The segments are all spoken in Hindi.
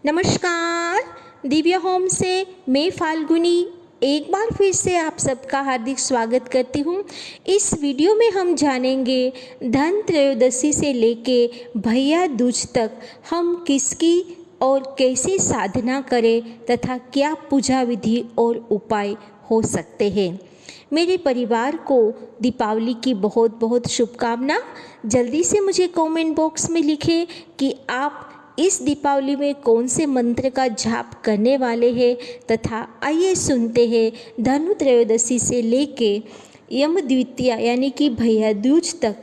नमस्कार। दिव्या होम से मैं फाल्गुनी एक बार फिर से आप सबका हार्दिक स्वागत करती हूँ। इस वीडियो में हम जानेंगे धन त्रयोदशी से लेके भैया दूज तक हम किसकी और कैसी साधना करें तथा क्या पूजा विधि और उपाय हो सकते हैं। मेरे परिवार को दीपावली की बहुत बहुत शुभकामना। जल्दी से मुझे कमेंट बॉक्स में लिखें कि आप इस दीपावली में कौन से मंत्र का जाप करने वाले हैं तथा आइए सुनते हैं धनु त्रयोदशी से लेके यम द्वितीया यानी कि भैया दूज तक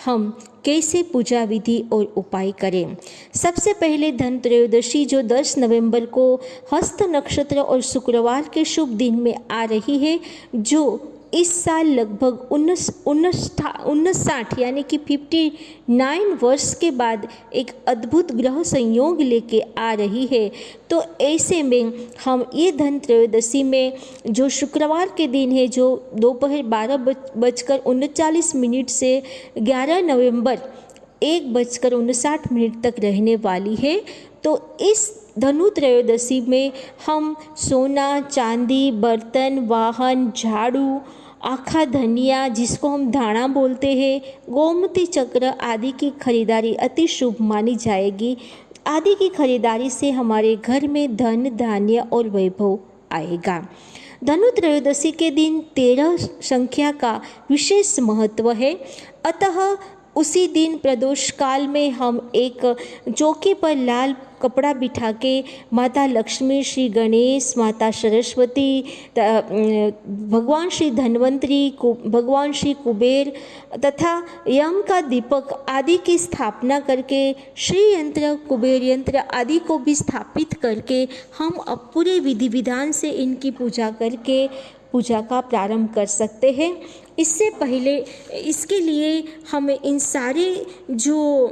हम कैसे पूजा विधि और उपाय करें। सबसे पहले धन त्रयोदशी जो 10 नवंबर को हस्त नक्षत्र और शुक्रवार के शुभ दिन में आ रही है, जो इस साल लगभग 59 यानी कि 59 वर्ष के बाद एक अद्भुत ग्रह संयोग लेके आ रही है। तो ऐसे में हम ये धन त्रयोदशी में जो शुक्रवार के दिन है, जो दोपहर 12:39 से 11 नवंबर 1:59 तक रहने वाली है, तो इस धनु त्रयोदशी में हम सोना, चांदी, बर्तन, वाहन, झाड़ू, आखा धनिया जिसको हम धाना बोलते हैं, गोमती चक्र आदि की खरीदारी अति शुभ मानी जाएगी। आदि की खरीदारी से हमारे घर में धन, धान्य और वैभव आएगा। धनु त्रयोदशी के दिन 13 संख्या का विशेष महत्व है, अतः उसी दिन प्रदोष काल में हम एक चौकी पर लाल कपड़ा बिठा के माता लक्ष्मी, श्री गणेश, माता सरस्वती, भगवान श्री धन्वंतरी, भगवान श्री कुबेर तथा यम का दीपक आदि की स्थापना करके श्री यंत्र, कुबेर यंत्र आदि को भी स्थापित करके हम अब पूरे विधि विधान से इनकी पूजा करके पूजा का प्रारंभ कर सकते हैं। इससे पहले इसके लिए हमें इन सारे जो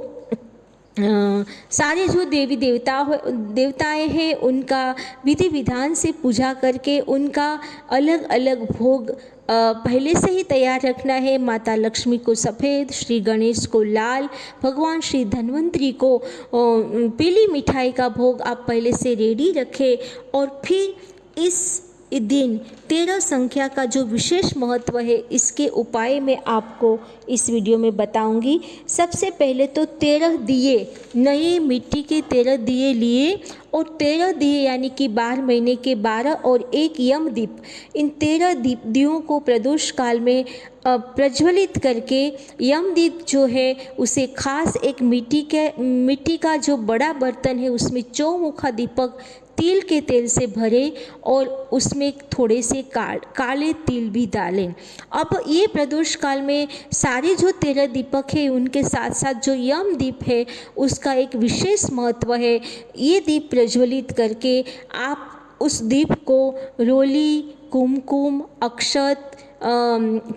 देवी देवताएं हैं उनका विधि विधान से पूजा करके उनका अलग अलग भोग पहले से ही तैयार रखना है। माता लक्ष्मी को सफ़ेद, श्री गणेश को लाल, भगवान श्री धन्वंतरी को पीली मिठाई का भोग आप पहले से रेडी रखें। और फिर इस दिन 13 संख्या का जो विशेष महत्व है, इसके उपाय मैं आपको इस वीडियो में बताऊंगी। सबसे पहले तो 13 दिए, नए मिट्टी के 13 दिए लिए और 13 दिए यानी कि 12 महीने के 12 और एक यम दीप, इन 13 दियों को प्रदोष काल में प्रज्वलित करके यम दीप जो है उसे खास एक मिट्टी का जो बड़ा बर्तन है उसमें चौमुखा दीपक तिल के तेल से भरे और उसमें थोड़े से काले तिल भी डालें। अब ये प्रदोष काल में सारे जो 13 दीपक है उनके साथ साथ जो यम दीप है उसका एक विशेष महत्व है। ये दीप प्रज्वलित करके आप उस दीप को रोली, कुमकुम, अक्षत,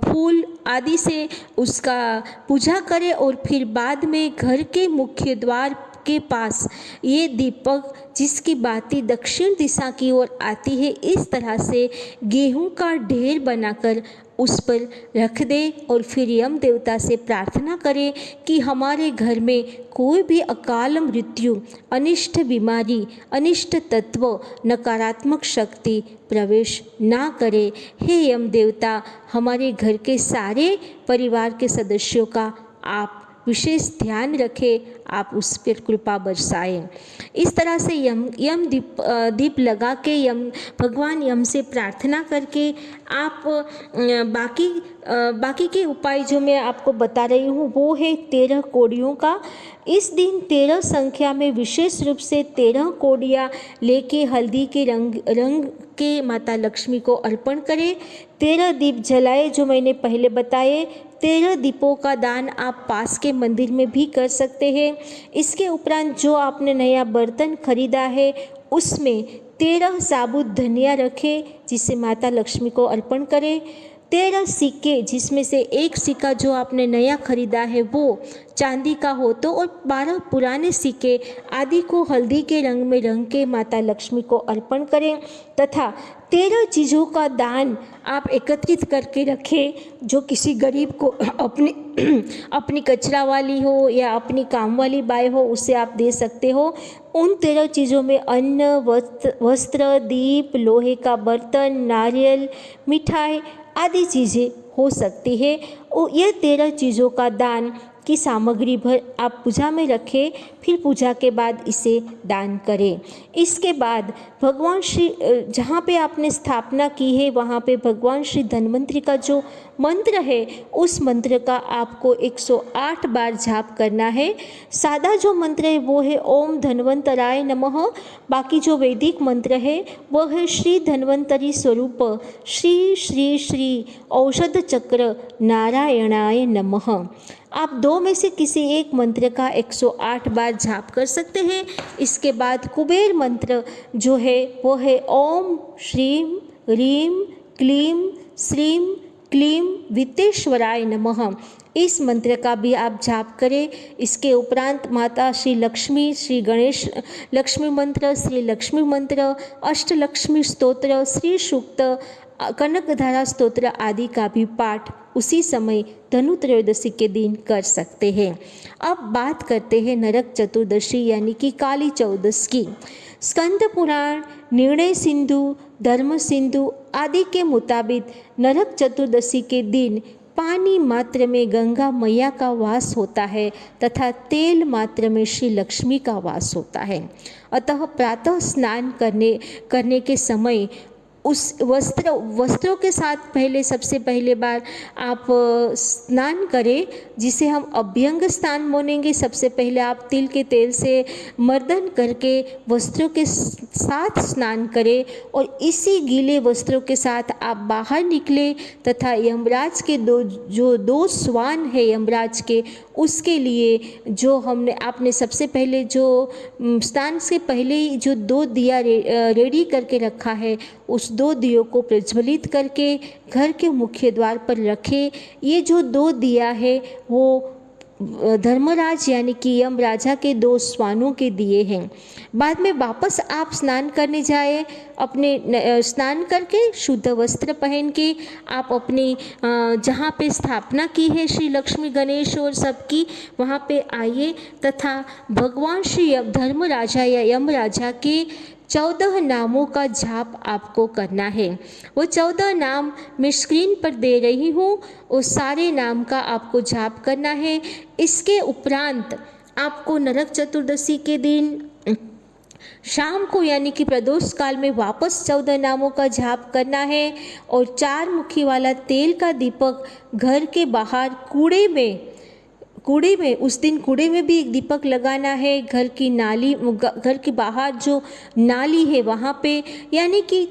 फूल आदि से उसका पूजा करें और फिर बाद में घर के मुख्य द्वार के पास ये दीपक जिसकी बाती दक्षिण दिशा की ओर आती है, इस तरह से गेहूं का ढेर बनाकर उस पर रख दे और फिर यम देवता से प्रार्थना करें कि हमारे घर में कोई भी अकाल मृत्यु, अनिष्ट बीमारी, अनिष्ट तत्व, नकारात्मक शक्ति प्रवेश ना करे। हे यम देवता, हमारे घर के सारे परिवार के सदस्यों का आप विशेष ध्यान रखें, आप उस पर कृपा बरसाएं। इस तरह से यम दीप लगा के भगवान यम से प्रार्थना करके आप बाकी के उपाय जो मैं आपको बता रही हूँ वो है 13 कोड़ियों का। इस दिन 13 संख्या में विशेष रूप से 13 कोड़ियाँ लेके हल्दी के रंग के माता लक्ष्मी को अर्पण करें। 13 दीप जलाए जो मैंने पहले बताए। 13 दीपों का दान आप पास के मंदिर में भी कर सकते हैं। इसके उपरांत जो आपने नया बर्तन खरीदा है उसमें 13 साबुत धनिया रखें जिसे माता लक्ष्मी को अर्पण करें। 13 सिक्के, जिसमें से एक सिक्का जो आपने नया खरीदा है वो चांदी का हो तो, और 12 पुराने सिक्के आदि को हल्दी के रंग में रंग के माता लक्ष्मी को अर्पण करें तथा 13 चीज़ों का दान आप एकत्रित करके रखें, जो किसी गरीब को अपनी कचरा वाली हो या अपनी काम वाली बाई हो उसे आप दे सकते हो। उन 13 चीज़ों में अन्न, वस्त्र, दीप, लोहे का बर्तन, नारियल, मिठाई आदि चीज़ें हो सकती है। और ये 13 चीज़ों का दान की सामग्री भर आप पूजा में रखें, फिर पूजा के बाद इसे दान करें। इसके बाद भगवान श्री जहाँ पे आपने स्थापना की है वहाँ पे भगवान श्री धन्वंतरी का जो मंत्र है उस मंत्र का आपको 108 बार जाप करना है। सादा जो मंत्र है वो है ओम धन्वंतराय नमः, बाकी जो वैदिक मंत्र है वह है श्री धन्वंतरी स्वरूप श्री श्री श्री औषध चक्र नारायणाय नमः। आप दो में से किसी एक मंत्र का 108 बार जाप कर सकते हैं। इसके बाद कुबेर मंत्र जो है वो है ओम श्रीम ह्रीम क्लीम श्रीम क्लीम वित्तेश्वराय नमः। इस मंत्र का भी आप जाप करें। इसके उपरांत माता श्री लक्ष्मी, श्री गणेश लक्ष्मी मंत्र, श्री लक्ष्मी मंत्र, अष्टलक्ष्मी स्तोत्र, श्री सूक्त, कनकधारा स्तोत्र आदि का भी पाठ उसी समय धनु त्रयोदशी के दिन कर सकते हैं। अब बात करते हैं नरक चतुर्दशी यानी कि काली चौदस की। स्कंद पुराण, निर्णय सिंधु, धर्म सिंधु आदि के मुताबिक नरक चतुर्दशी के दिन पानी मात्र में गंगा मैया का वास होता है तथा तेल मात्र में श्री लक्ष्मी का वास होता है। अतः प्रातः स्नान करने के समय उस वस्त्रों के साथ सबसे पहले बार आप स्नान करें, जिसे हम अभ्यंग स्नान मानेंगे। सबसे पहले आप तिल के तेल से मर्दन करके वस्त्रों के साथ स्नान करें और इसी गीले वस्त्रों के साथ आप बाहर निकले तथा यमराज के दो श्वान है यमराज के, उसके लिए जो आपने सबसे पहले जो स्नान से पहले ही जो 2 दिया रेडी करके रखा है उस 2 दियों को प्रज्वलित करके घर के मुख्य द्वार पर रखें। ये जो 2 दिया है वो धर्मराज यानी कि यम राजा के 2 श्वानों के दिए हैं। बाद में वापस आप स्नान करने जाए, अपने स्नान करके शुद्ध वस्त्र पहन के आप अपनी जहाँ पे स्थापना की है श्री लक्ष्मी गणेश और सबकी वहाँ पे आइए तथा भगवान श्री धर्मराजा या यम राजा के 14 नामों का जाप आपको करना है। वो 14 नाम मैं स्क्रीन पर दे रही हूँ, उस सारे नाम का आपको जाप करना है। इसके उपरांत आपको नरक चतुर्दशी के दिन शाम को यानी कि प्रदोष काल में वापस 14 नामों का जाप करना है और 4 मुखी वाला तेल का दीपक घर के बाहर कूड़े में उस दिन कूड़े में भी एक दीपक लगाना है। घर के बाहर जो नाली है वहाँ पे, यानी कि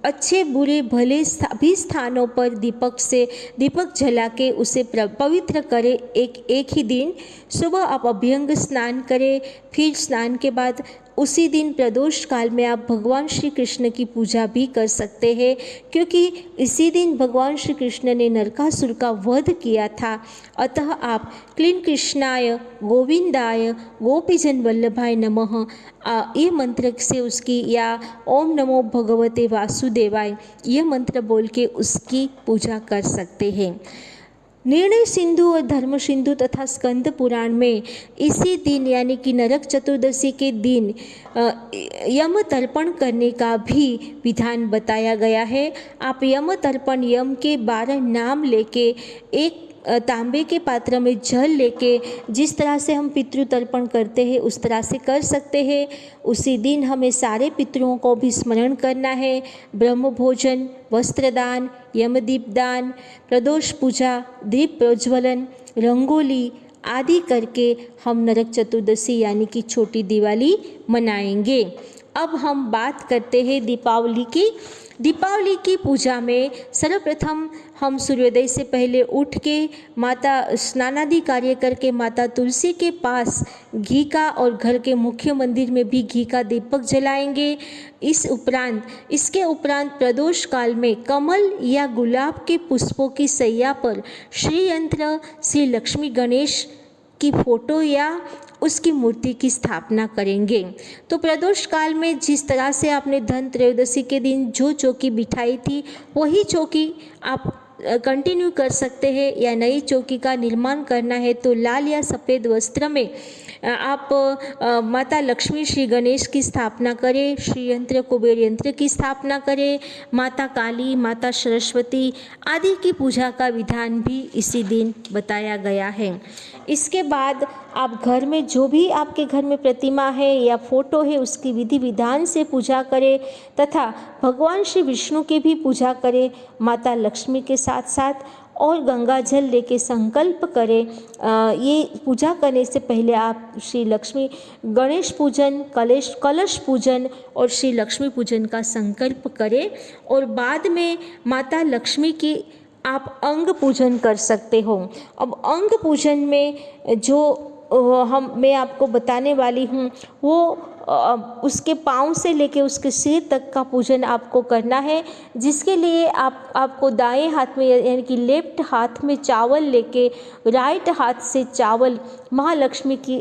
अच्छे बुरे भले सभी स्थानों पर दीपक जला के उसे पवित्र करें। एक ही दिन सुबह आप अभ्यंग स्नान करें, फिर स्नान के बाद उसी दिन प्रदोष काल में आप भगवान श्री कृष्ण की पूजा भी कर सकते हैं, क्योंकि इसी दिन भगवान श्री कृष्ण ने नरकासुर का वध किया था। अतः आप क्लीं कृष्णाय गोविंदाय गोपीजन वल्लभाय नमः ये मंत्र से उसकी, या ओम नमो भगवते वासुदेवाय ये मंत्र बोल के उसकी पूजा कर सकते हैं। निर्णय सिंधु और धर्म सिंधु तथा स्कंद पुराण में इसी दिन यानी कि नरक चतुर्दशी के दिन यम तर्पण करने का भी विधान बताया गया है। आप यम तर्पण, यम के 12 नाम लेके एक तांबे के पात्र में जल लेके जिस तरह से हम पितृ तर्पण करते हैं उस तरह से कर सकते हैं। उसी दिन हमें सारे पितरों को भी स्मरण करना है। ब्रह्म भोजन, वस्त्रदान, यमदीप दान, प्रदोष पूजा, दीप प्रज्वलन, रंगोली आदि करके हम नरक चतुर्दशी यानी कि छोटी दिवाली मनाएंगे। अब हम बात करते हैं दीपावली की। दीपावली की पूजा में सर्वप्रथम हम सूर्योदय से पहले उठ के माता स्नानादि कार्य करके माता तुलसी के पास घी का और घर के मुख्य मंदिर में भी घी का दीपक जलाएंगे। इसके उपरांत प्रदोष काल में कमल या गुलाब के पुष्पों की सैया पर श्री यंत्र श्री लक्ष्मी गणेश की फोटो या उसकी मूर्ति की स्थापना करेंगे। तो प्रदोष काल में जिस तरह से आपने धन त्रयोदशी के दिन जो चौकी बिठाई थी वही चौकी आप कंटिन्यू कर सकते हैं, या नई चौकी का निर्माण करना है तो लाल या सफ़ेद वस्त्र में आप माता लक्ष्मी श्री गणेश की स्थापना करें, श्री यंत्र कुबेर यंत्र की स्थापना करें, माता काली माता सरस्वती आदि की पूजा का विधान भी इसी दिन बताया गया है। इसके बाद आप घर में जो भी आपके घर में प्रतिमा है या फोटो है उसकी विधि विधान से पूजा करें तथा भगवान श्री विष्णु की भी पूजा करें माता लक्ष्मी के साथ साथ, और गंगा जल लेके संकल्प करें। ये पूजा करने से पहले आप श्री लक्ष्मी गणेश पूजन, कलश पूजन और श्री लक्ष्मी पूजन का संकल्प करें, और बाद में माता लक्ष्मी की आप अंग पूजन कर सकते हो। अब अंग पूजन में जो मैं आपको बताने वाली हूँ वो उसके पाँव से लेके उसके सिर तक का पूजन आपको करना है, जिसके लिए आपको दाएं हाथ में यानी कि लेफ्ट हाथ में चावल लेके राइट हाथ से चावल महालक्ष्मी की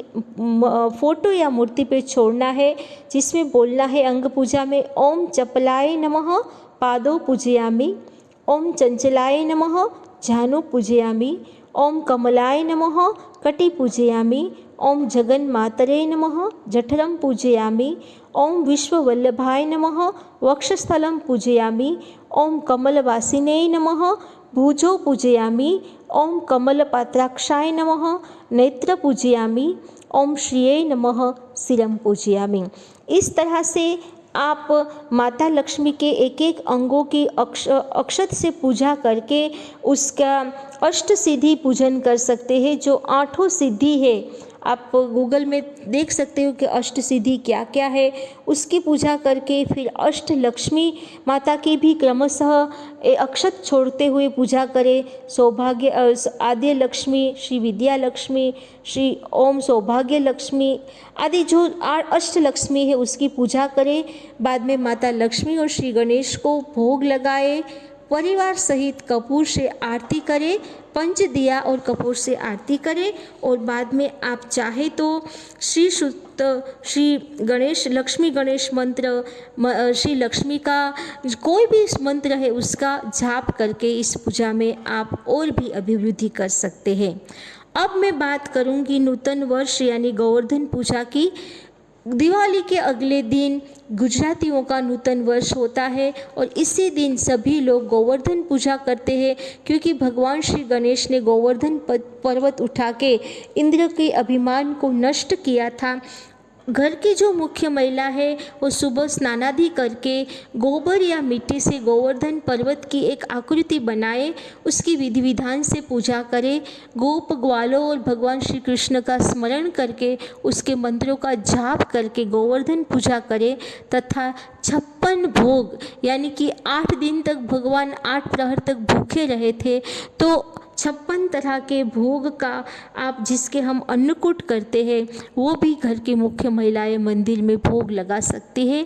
फोटो या मूर्ति पे छोड़ना है, जिसमें बोलना है अंग पूजा में ओम चपलाय नमः पादौ पूजयामि, ओम चंचलाय नमः जानु पूजयामि, ओम कमलाय नमः कटि पूजयामि, ओम जगन्मातरे नमः जठरं पूजयामि, ओम विश्ववल्लभाय नमः वक्षस्थलं पूजयामि, ओम कमलवासिने नमः भुजौ पूजयामि, ओम कमलपात्राक्षाय नमः नेत्र पूजयामि, ओम श्रिये नमः शिरं पूजयामि। इस तरह से आप माता लक्ष्मी के एक एक अंगों की अक्षत से पूजा करके उसका अष्ट सिद्धि पूजन कर सकते हैं। जो 8 सिद्धि है आप गूगल में देख सकते हो कि अष्ट सिद्धि क्या क्या है, उसकी पूजा करके फिर अष्ट लक्ष्मी माता की भी क्रमशः अक्षत छोड़ते हुए पूजा करें। सौभाग्य आद्य लक्ष्मी, श्री विद्या लक्ष्मी, श्री ओम सौभाग्य लक्ष्मी आदि जो अष्ट लक्ष्मी है उसकी पूजा करें। बाद में माता लक्ष्मी और श्री गणेश को भोग लगाए, परिवार सहित कपूर से आरती करें, पंच दिया और कपूर से आरती करें, और बाद में आप चाहे तो श्री सुक्त, श्री गणेश लक्ष्मी गणेश मंत्र, श्री लक्ष्मी का कोई भी मंत्र है उसका जाप करके इस पूजा में आप और भी अभिवृद्धि कर सकते हैं। अब मैं बात करूंगी नूतन वर्ष यानी गोवर्धन पूजा की। दिवाली के अगले दिन गुजरातियों का नूतन वर्ष होता है और इसी दिन सभी लोग गोवर्धन पूजा करते हैं, क्योंकि भगवान श्री गणेश ने गोवर्धन पर्वत उठा के इंद्र के अभिमान को नष्ट किया था। घर की जो मुख्य महिला है वो सुबह स्नानादि करके गोबर या मिट्टी से गोवर्धन पर्वत की एक आकृति बनाए, उसकी विधि विधान से पूजा करे, गोप ग्वालों और भगवान श्री कृष्ण का स्मरण करके उसके मंत्रों का जाप करके गोवर्धन पूजा करे, तथा 56 भोग यानी कि 8 दिन तक भगवान 8 प्रहर तक भूखे रहे थे, तो 56 तरह के भोग का आप जिसके हम अन्नकूट करते हैं वो भी घर की मुख्य महिलाएं मंदिर में भोग लगा सकती है।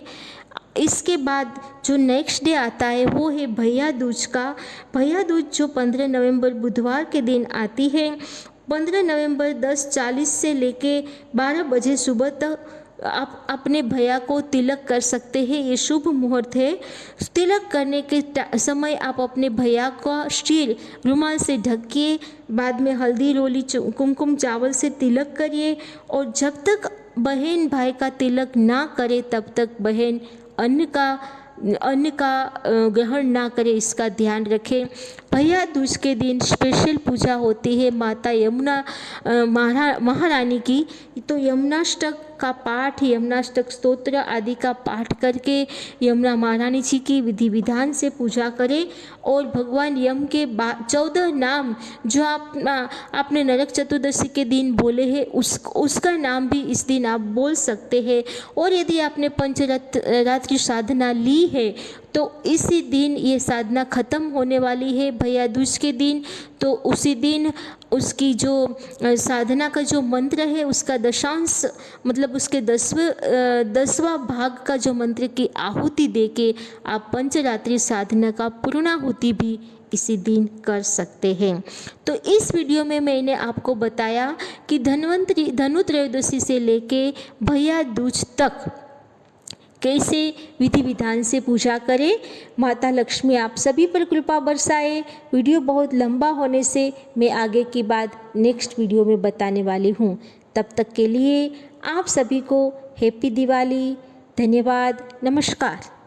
इसके बाद जो नेक्स्ट डे आता है वो है भैया दूज का। भैया दूज जो 15 नवंबर बुधवार के दिन आती है। 15 नवंबर 10:40 से लेके 12 बजे सुबह तक आप अपने भैया को तिलक कर सकते हैं। ये शुभ मुहूर्त है। तिलक करने के समय आप अपने भैया का सिर रुमाल से ढकिए, बाद में हल्दी रोली कुमकुम चावल से तिलक करिए, और जब तक बहन भाई का तिलक ना करे तब तक बहन अन्न का ग्रहण ना करे, इसका ध्यान रखें। भैया दूज के दिन स्पेशल पूजा होती है माता यमुना महारानी की, तो यमुनाष्टक का पाठ, यमुनाष्टक स्तोत्र आदि का पाठ करके यमुना महारानी जी की विधि विधान से पूजा करें और भगवान यम के 14 नाम जो आपने नरक चतुर्दशी के दिन बोले हैं उसका नाम भी इस दिन आप बोल सकते हैं। और यदि आपने पंचरात्रि साधना ली है तो इसी दिन ये साधना ख़त्म होने वाली है भैया दूज के दिन, तो उसी दिन उसकी जो साधना का जो मंत्र है उसका दशांश मतलब उसके 10वां भाग का जो मंत्र की आहुति देके आप पंचरात्रि साधना का पूर्णाहुति भी इसी दिन कर सकते हैं। तो इस वीडियो में मैंने आपको बताया कि धनु त्रयोदशी से लेके भैया दूज तक कैसे विधि विधान से पूजा करें। माता लक्ष्मी आप सभी पर कृपा बरसाए। वीडियो बहुत लंबा होने से मैं आगे की बात नेक्स्ट वीडियो में बताने वाली हूँ। तब तक के लिए आप सभी को हैप्पी दिवाली। धन्यवाद। नमस्कार।